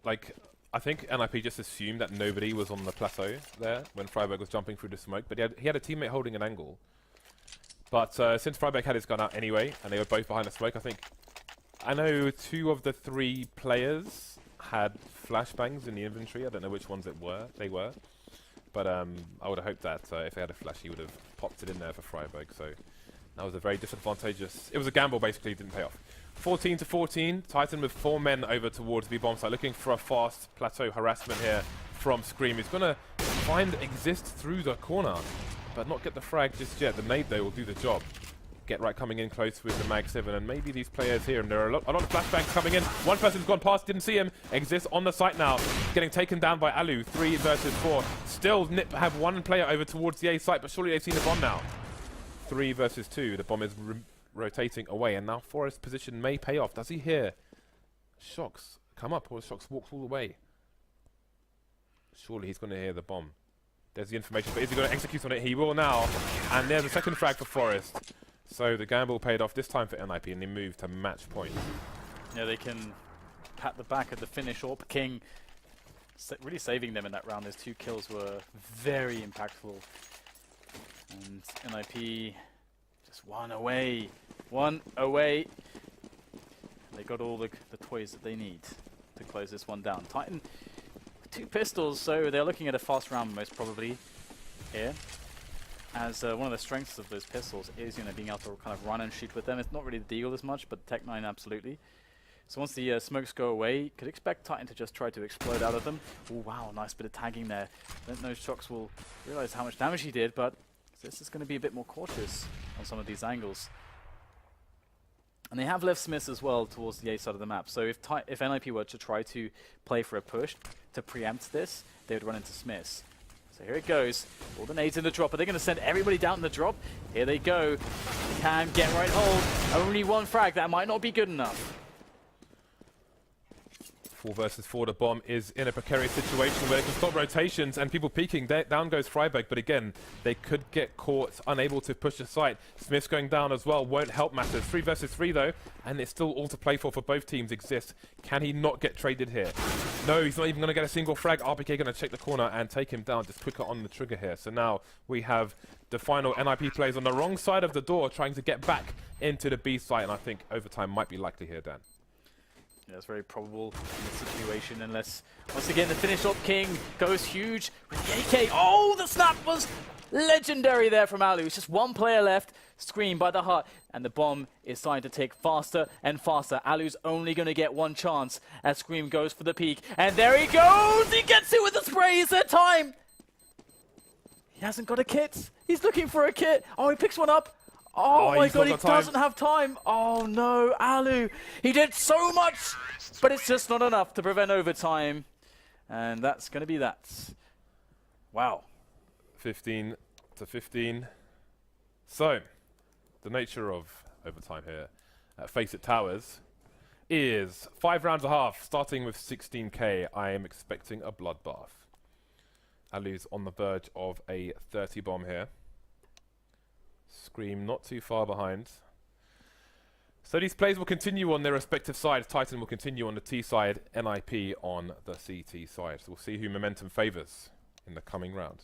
S1: I think NiP just assumed that nobody was on the plateau there when Freiberg was jumping through the smoke, but he had a teammate holding an angle. But since Freiberg had his gun out anyway, and they were both behind the smoke, I know 2 of the 3 players had flashbangs in the inventory. I don't know which ones they were. But I would have hoped that if they had a flash, he would have popped it in there for Freiberg. So that was a very disadvantageous. It was a gamble, basically. It didn't pay off. 14 to 14. Titan with 4 men over towards the bomb site, looking for a fast plateau harassment here from Scream. He's going to find Exist through the corner, but not get the frag just yet. The nade, though, will do the job. Get Right coming in close with the Mag 7, and maybe these players here, and there are a lot of flashbangs coming in. One person's gone past, didn't see him. Exist on the site now, getting taken down by Alu. 3 versus 4. Still, NiP have 1 player over towards the A site, but surely they've seen the bomb now. 3 versus 2. The bomb is rotating away, and now Forest's position may pay off. Does he hear Shox come up, or Shox walks all the way? Surely he's going to hear the bomb. There's the information, but is he going to execute on it? He will now, and there's a second frag for Forest. So the gamble paid off this time for NiP, and they move to match point.
S2: Yeah, they can pat the back of the finish. Orp King really saving them in that round. Those 2 kills were very impactful. And NiP just 1 away. 1 away. They got all the toys that they need to close this one down. Titan, 2 pistols, so they're looking at a fast round most probably here. As one of the strengths of those pistols is, being able to kind of run and shoot with them. It's not really the deal as much, but Tech9 absolutely. So once the smokes go away, you could expect Titan to just try to explode out of them. Oh wow, nice bit of tagging there. I don't know if Shox will realize how much damage he did, but this is going to be a bit more cautious on some of these angles. And they have left Smiths as well towards the A side of the map. So if NiP were to try to play for a push to preempt this, they would run into Smiths. So here it goes. All the nades in the drop. Are they going to send everybody down in the drop? Here they go. Can Get Right hold. Only 1 frag. That might not be good enough.
S1: 4 versus 4, the bomb is in a precarious situation where they can stop rotations and people peeking. Down goes Freiberg, but again, they could get caught, unable to push the site. Smith's going down as well, won't help matters. 3 versus 3 though, and it's still all to play for both teams exist. Can he not get traded here? No, he's not even going to get a single frag. RPK going to check the corner and take him down, just quicker on the trigger here. So now we have the final NiP players on the wrong side of the door trying to get back into the B site, and I think overtime might be likely here, Dan.
S2: Yeah, it's very probable in this situation, unless, once again, the finish up king goes huge with the AK. Oh, the snap was legendary there from Alu. It's just one player left, Scream by the heart, and the bomb is starting to tick faster and faster. Alu's only going to get one chance as Scream goes for the peak, and there he goes! He gets it with the spray! Is there time? He hasn't got a kit. He's looking for a kit. Oh, he picks one up. Oh my god, he doesn't have time. Oh no, Alu. He did so much, but it's just not enough to prevent overtime. And that's going to be that. Wow.
S1: 15 to 15. So, the nature of overtime here at FACEIT Towers is 5 rounds a half, starting with 16k. I am expecting a bloodbath. Alu's on the verge of a 30 bomb here. Scream not too far behind. So these plays will continue on their respective sides. Titan will continue on the T side, NiP on the CT side. So we'll see who momentum favors in the coming round.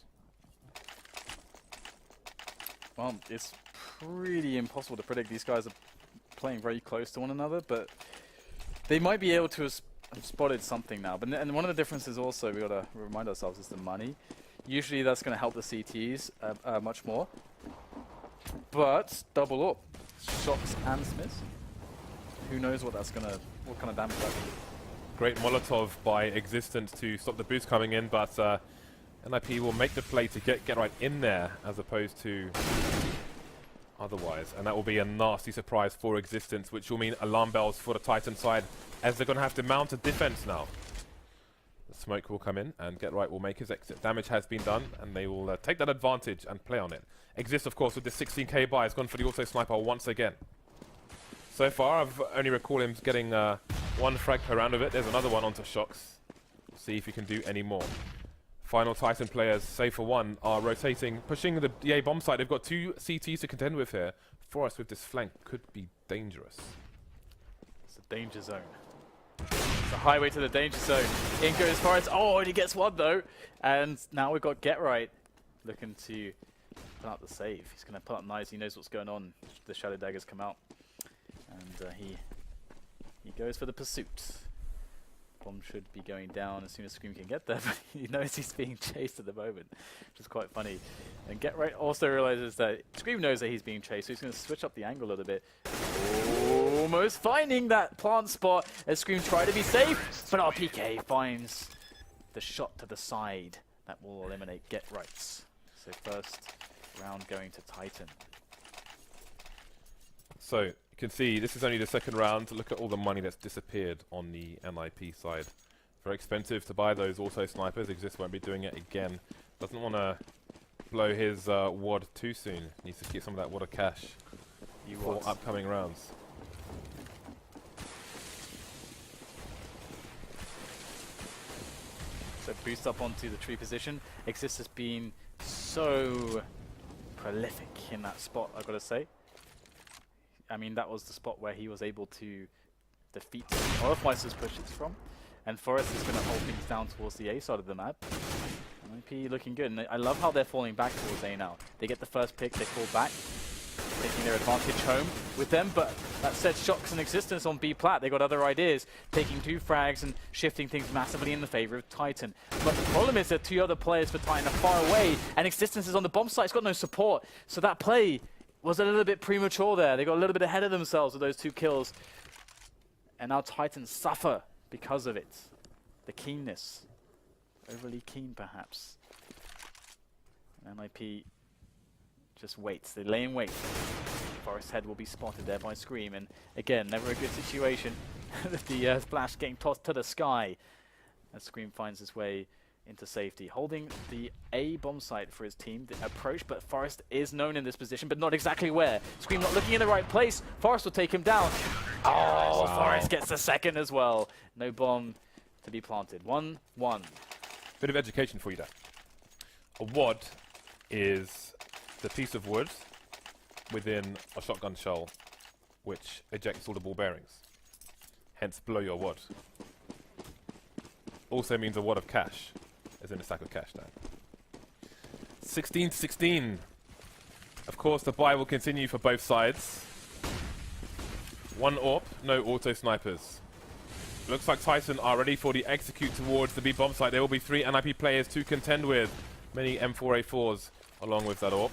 S2: Well, it's pretty impossible to predict. These guys are playing very close to one another, but they might be able to have spotted something now. But and one of the differences also we got to remind ourselves is the money. Usually that's going to help the CTs much more. But double up, Shocks and Smiths. Who knows what kind of damage that will do.
S1: Great Molotov by Existence to stop the boost coming in, but NiP will make the play to get right in there as opposed to otherwise, and that will be a nasty surprise for Existence, which will mean alarm bells for the Titan side as they're going to have to mount a defense now. The smoke will come in and Get Right will make his exit. Damage has been done and they will take that advantage and play on it. Exist, of course, with this 16k buy has gone for the auto sniper once again. So far, I've only recall him getting 1 frag per round of it. There's another one onto Shocks. We'll see if he can do any more. Final Titan players, save for one, are rotating, pushing the DA bomb site. They've got 2 CTs to contend with here. Forrest with this flank could be dangerous.
S2: It's a danger zone. It's a highway to the danger zone. In goes Forrest. Oh, and he gets one though. And now we've got Get Right looking to put out the save. He's going to put up nice. He knows what's going on. The Shadow Daggers come out. And he goes for the pursuit. Bomb should be going down as soon as Scream can get there, but he knows he's being chased at the moment, which is quite funny. And Get Right also realizes that Scream knows that he's being chased, so he's going to switch up the angle a little bit. Almost finding that plant spot as Scream try to be safe, but RPK finds the shot to the side that will eliminate Get Rights. So first round going to Titan.
S1: So you can see this is only the second round. Look at all the money that's disappeared on the NiP side. Very expensive to buy those auto snipers. Exist won't be doing it again. Doesn't want to blow his wad too soon. Needs to keep some of that wad of cash for upcoming rounds.
S2: So boost up onto the tree position. Exist has been so prolific in that spot, I've got to say. I mean, that was the spot where he was able to defeat Orifizer's pushes from. And Forrest is going to hold things down towards the A side of the map. NiP looking good. And I love how they're falling back towards A now. They get the first pick, they fall back, taking their advantage home with them. But that said, Shocks and Existence on B plat. They got other ideas, taking 2 frags and shifting things massively in the favor of Titan. But the problem is that 2 other players for Titan are far away, and Existence is on the bomb site. It's got no support. So that play was a little bit premature there. They got a little bit ahead of themselves with those 2 kills. And now Titans suffer because of it. The keenness. Overly keen, perhaps. And NiP just waits. They lay in wait. Forest Head will be spotted there by Scream. And again, never a good situation. The splash getting tossed to the sky as Scream finds his way into safety, holding the A bomb site for his team, the approach, but Forrest is known in this position, but not exactly where. Scream not looking in the right place. Forrest will take him down. Oh, wow. Forrest gets the second as well. No bomb to be planted. 1-1.
S1: Bit of education for you there. A wad is the piece of wood within a shotgun shell which ejects all the ball bearings. Hence, blow your wad. Also means a wad of cash, as in a sack of cash now. 16-16. Of course, the buy will continue for both sides. One AWP, no auto snipers. Looks like Tyson are ready for the execute towards the B bomb site. There will be 3 NiP players to contend with. Many M4A4s along with that AWP.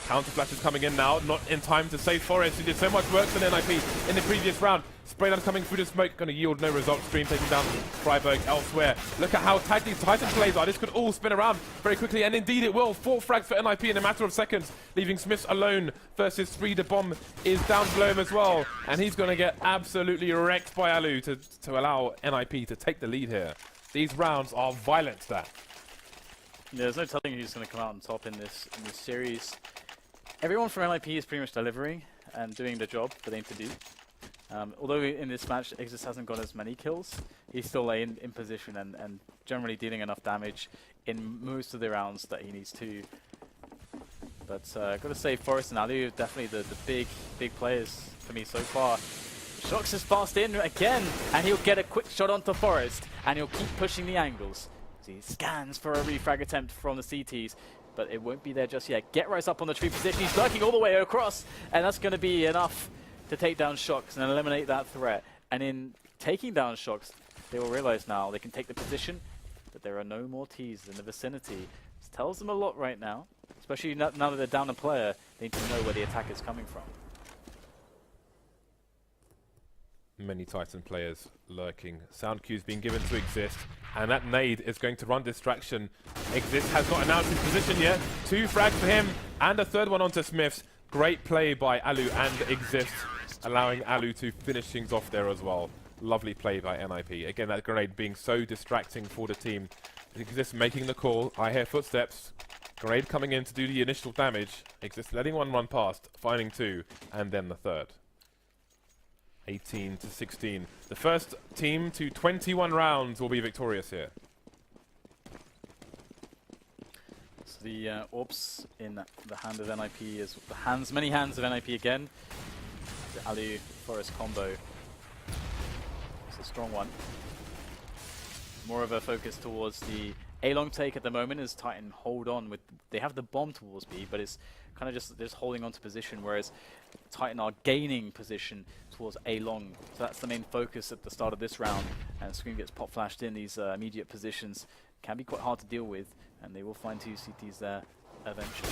S1: Counter flashes coming in now, not in time to save Forest, who did so much work for the NiP in the previous round. Spraydown coming through the smoke, going to yield no result. Stream taking down Freiburg elsewhere. Look at how tagged these Titan plays are. This could all spin around very quickly, and indeed it will. 4 frags for NiP in a matter of seconds, leaving Smiths alone versus 3. The bomb is down below him as well, and he's going to get absolutely wrecked by Alu to allow NiP to take the lead here. These rounds are violent, that.
S2: Yeah, there's no telling who's going to come out on top in this series. Everyone from NiP is pretty much delivering and doing the job that they need to do. Although in this match, Exist hasn't got as many kills, he's still in position and generally dealing enough damage in most of the rounds that he needs to. But I've got to say, Forest and Alu are definitely the big players for me so far. Shox is fast in again, and he'll get a quick shot onto Forest, and he'll keep pushing the angles. He scans for a refrag attempt from the CTs, but it won't be there just yet. Get right up on the tree position. He's lurking all the way across, and that's going to be enough to take down Shox and eliminate that threat. And in taking down Shox, they will realize now they can take the position, that there are no more Ts in the vicinity. This tells them a lot right now, especially now that they're down a player. They need to know where the attack is coming from.
S1: Many Titan players lurking. Sound cues being given to Exist, and that nade is going to run distraction. Exist has not announced his position yet. 2 frags for him, and a 3rd one onto Smiths. Great play by Alu and Exist, allowing Alu to finish things off there as well. Lovely play by NiP. Again, that grenade being so distracting for the team. Exist making the call. I hear footsteps. Grenade coming in to do the initial damage. Exist letting one run past, finding 2, and then the 3rd. 18-16. The first team to 21 rounds will be victorious here.
S2: So the AWPs in the hand of NiP is many hands of NiP again. The Alu Forest combo. It's a strong one. More of a focus towards the A-long take at the moment as Titan hold on with. They have the bomb towards B, but it's kind of just holding on to position, whereas Titan are gaining position towards A-long. So that's the main focus at the start of this round. And Scream gets pop flashed in these immediate positions. Can be quite hard to deal with, and they will find 2 CTs there eventually.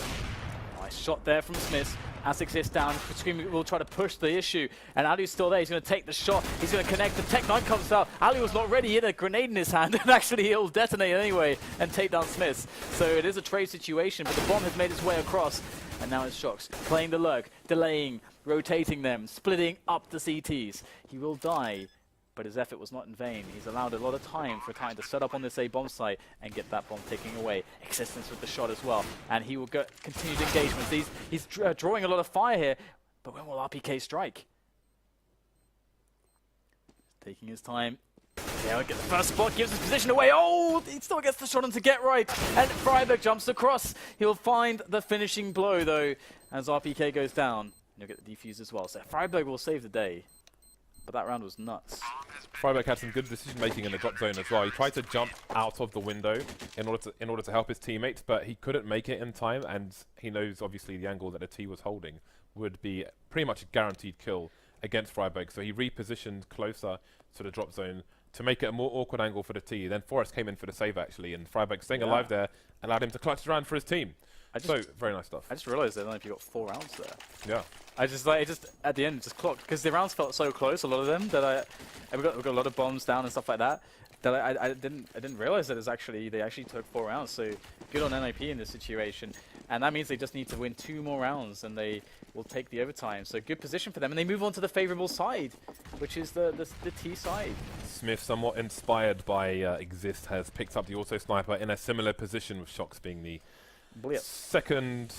S2: Nice shot there from Smith. As Exist down, Scream will try to push the issue, and Alu's still there. He's going to take the shot. He's going to connect. The Tech-9 comes out. Alu was not ready. He had a grenade in his hand, and actually he'll detonate anyway and take down Smith. So it is a trade situation, but the bomb has made its way across, and now it's Shox playing the lurk, delaying, rotating them, splitting up the CTs. He will die, but his effort was not in vain. He's allowed a lot of time for Titan to set up on this A bomb site and get that bomb ticking away. Existence with the shot as well, and he will get continued engagement. He's drawing a lot of fire here, but when will RPK strike? Taking his time. Yeah, get the first spot, gives his position away. Oh, he still gets the shot on to get right, and Freiburg jumps across. He'll find the finishing blow though, as RPK goes down. He'll get the defuse as well. So Freiburg will save the day. But that round was nuts.
S1: Freiburg had some good decision making in the drop zone as well. He tried to jump out of the window in order to help his teammates, but he couldn't make it in time, and he knows obviously the angle that the T was holding would be pretty much a guaranteed kill against Freiburg. So he repositioned closer to the drop zone to make it a more awkward angle for the T. Then Forrest came in for the save actually, and Freiburg staying alive there allowed him to clutch around for his team. So very nice stuff.
S2: I just realised that if you got 4 rounds there.
S1: Yeah.
S2: I just at the end just clocked because the rounds felt so close, a lot of them, that we got a lot of bombs down and stuff like that. That I didn't realise that they actually took 4 rounds. So good on NiP in this situation, and that means they just need to win 2 more rounds and they will take the overtime. So good position for them, and they move on to the favourable side, which is the T side.
S1: Smith, somewhat inspired by Exist, has picked up the auto sniper in a similar position, with Shox being the second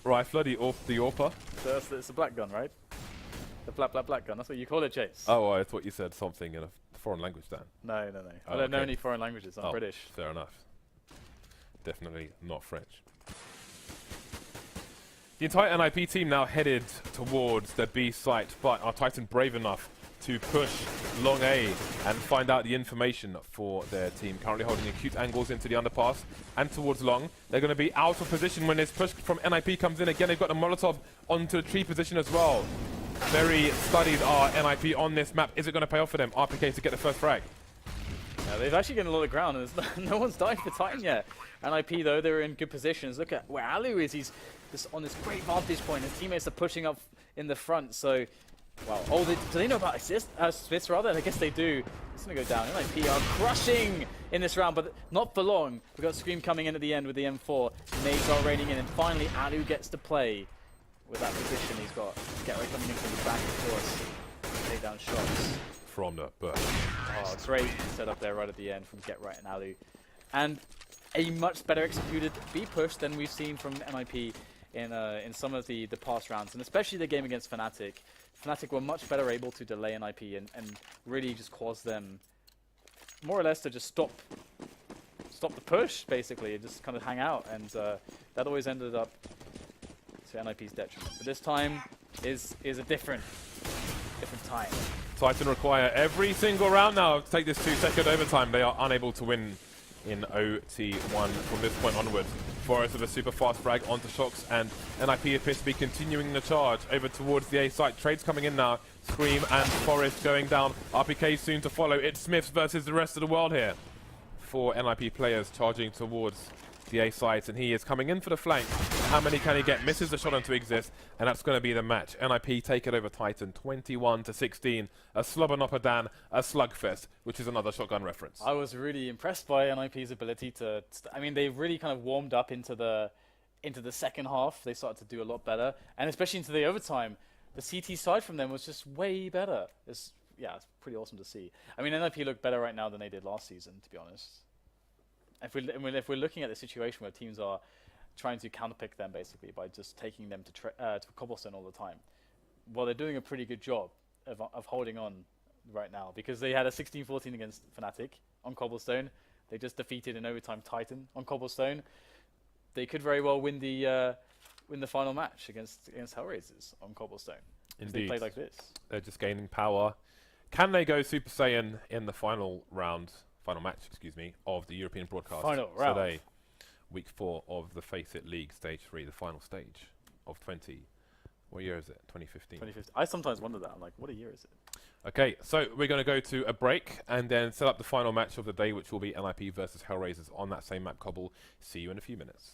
S1: rifler, the AWPer.
S2: So it's a black gun, right? The black gun. That's what you call it, Chase.
S1: Oh, I thought you said something in a foreign language, Dan?
S2: No.
S1: Oh,
S2: I don't know
S1: okay.
S2: any foreign languages. I'm British.
S1: Fair enough. Definitely not French. The entire NiP team now headed towards the B site, but are Titan brave enough to push long A and find out the information for their team. Currently holding acute angles into the underpass and towards long. They're going to be out of position when this push from NiP comes in. Again, they've got the Molotov onto the tree position as well. Very studied are NiP on this map. Is it going to pay off for them? RPK to get the first frag.
S2: Yeah, they've actually gotten a lot of ground, and no one's died for Titan yet. NiP, though, they're in good positions. Look at where Alu is. He's just on this great vantage point. His teammates are pushing up in the front, so... Wow. Oh, do they know about Smiths, rather? I guess they do. It's going to go down. NiP are crushing in this round, but not for long. We've got Scream coming in at the end with the M4. Nades are raining in, and finally Alu gets to play with that position he's got. Get right coming in from the back, of course. Take down shots.
S1: From the burst.
S2: Oh, great setup there right at the end from Get Right and Alu. And a much better executed B push than we've seen from NiP in some of the past rounds, and especially the game against Fnatic. Fnatic were much better able to delay NiP and really just cause them more or less to just stop the push, basically, and just kind of hang out, and that always ended up to NiP's detriment. But this time is a different time.
S1: Titan require every single round now to take this 2-second overtime. They are unable to win in OT1 from this point onwards. Forest with a super fast frag onto Shocks, and NiP appears to be continuing the charge over towards the A site. Trades coming in now. Scream and Forest going down. RPK soon to follow. It's Smiths versus the rest of the world here. 4 NiP players charging towards the A site, and he is coming in for the flank. How many can he get? Misses the shot onto Exist, and that's going to be the match. NiP take it over Titan, 21-16. A slobber-nopper-dan, a slugfest, which is another shotgun reference.
S2: I was really impressed by NiP's ability to... I mean, they really kind of warmed up into the second half. They started to do a lot better, and especially into the overtime. The CT side from them was just way better. It's pretty awesome to see. I mean, NiP look better right now than they did last season, to be honest. If we're looking at the situation where teams are trying to counterpick them basically by just taking them to cobblestone all the time, well, they're doing a pretty good job of holding on right now, because they had a 16-14 against Fnatic on cobblestone. They just defeated in overtime Titan on cobblestone. They could very well win the final match against Hellraisers on cobblestone.
S1: Indeed.
S2: They played like this. They're
S1: just gaining power. Can they go Super Saiyan in the final match, of the European broadcast today, week 4 of the FACEIT League Stage 3, the final stage of 20. What year is it? 2015.
S2: 2015. I sometimes wonder that. I'm like, what a year is it?
S1: Okay, so we're going to go to a break and then set up the final match of the day, which will be NiP versus Hellraisers on that same map, Cobble. See you in a few minutes.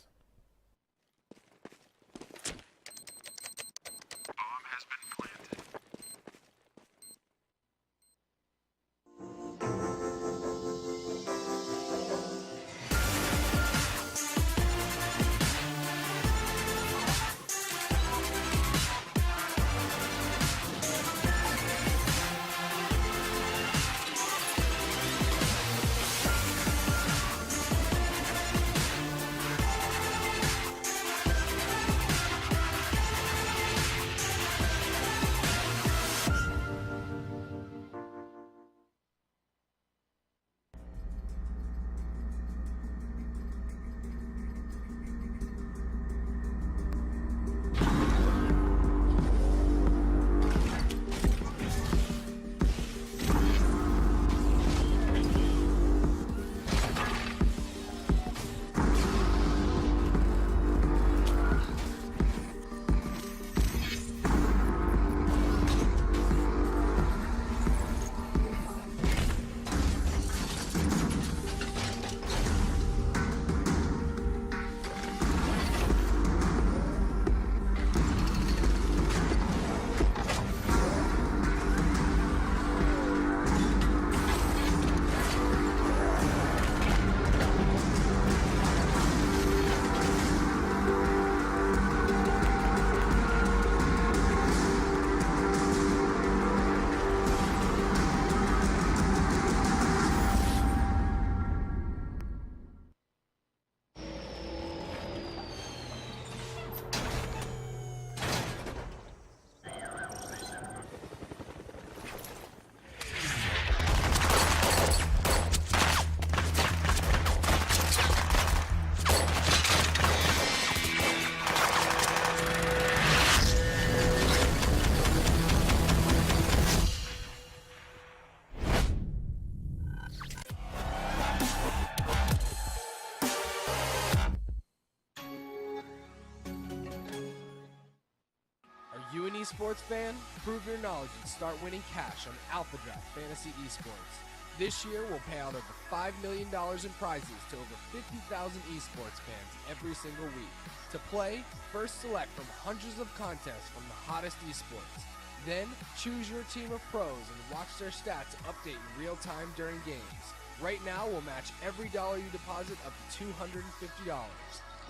S3: esports fan? Prove your knowledge and start winning cash on Alpha Draft Fantasy Esports. This year, we'll pay out over $5 million in prizes to over 50,000 esports fans every single week. To play, first select from hundreds of contests from the hottest esports. Then, choose your team of pros and watch their stats update in real time during games. Right now, we'll match every dollar you deposit up to $250.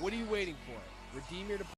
S3: What are you waiting for? Redeem your deposit.